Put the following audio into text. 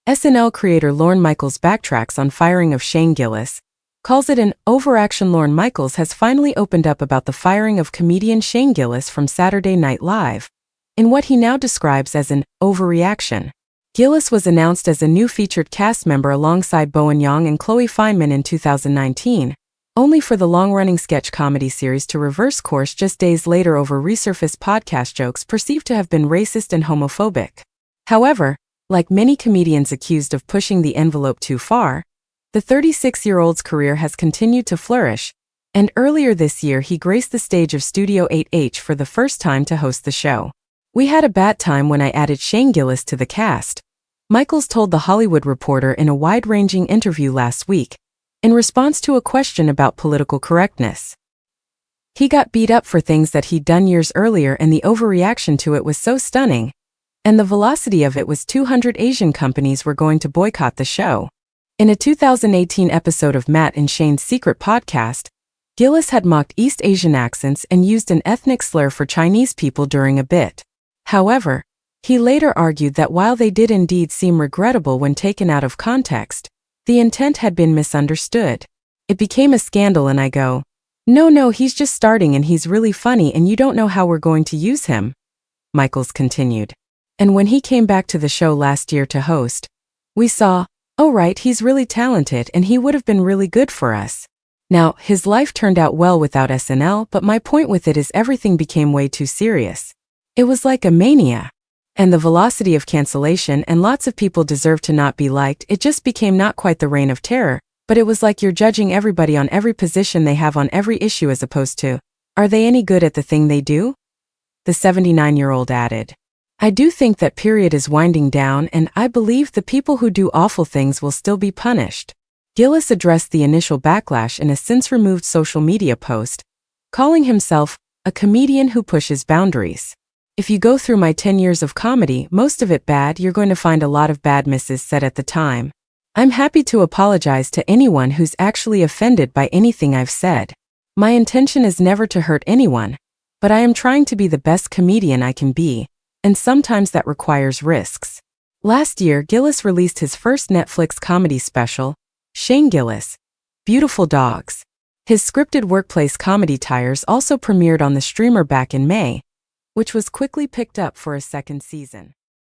SNL creator Lorne Michaels backtracks on firing of Shane Gillis, calls it an overreaction. Lorne Michaels has finally opened up about the firing of comedian Shane Gillis from Saturday Night Live, in what he now describes as an overreaction. Gillis was announced as a new featured cast member alongside Bowen Yang and Chloe Fineman in 2019, only for the long-running sketch comedy series to reverse course just days later over resurfaced podcast jokes perceived to have been racist and homophobic. However, like many comedians accused of pushing the envelope too far, the 36-year-old's career has continued to flourish, and earlier this year he graced the stage of Studio 8H for the first time to host the show. "We had a bad time when I added Shane Gillis to the cast," Michaels told The Hollywood Reporter in a wide-ranging interview last week, in response to a question about political correctness. He got beat up for things that he'd done years earlier, and the overreaction to it was so stunning, and the velocity of it was 200 Asian companies were going to boycott the show. In a 2018 episode of Matt and Shane's Secret podcast, Gillis had mocked East Asian accents and used an ethnic slur for Chinese people during a bit. However, he later argued that while they did indeed seem regrettable when taken out of context, the intent had been misunderstood. "It became a scandal and I go, no, he's just starting and he's really funny and you don't know how we're going to use him," Michaels continued. "And when he came back to the show last year to host, we saw, oh right, he's really talented and he would have been really good for us." Now, his life turned out well without SNL, but my point with it is everything became way too serious. It was like a mania. And the velocity of cancellation, and lots of people deserve to not be liked, it just became not quite the reign of terror, but it was like you're judging everybody on every position they have on every issue as opposed to, are they any good at the thing they do? The 79-year-old added, "I do think that period is winding down and I believe the people who do awful things will still be punished." Gillis addressed the initial backlash in a since-removed social media post, calling himself a comedian who pushes boundaries. "If you go through my 10 years of comedy, most of it bad, you're going to find a lot of bad misses said at the time. I'm happy to apologize to anyone who's actually offended by anything I've said. My intention is never to hurt anyone, but I am trying to be the best comedian I can be, and sometimes that requires risks." Last year, Gillis released his first Netflix comedy special, Shane Gillis, Beautiful Dogs. His scripted workplace comedy Tires also premiered on the streamer back in May, which was quickly picked up for a second season.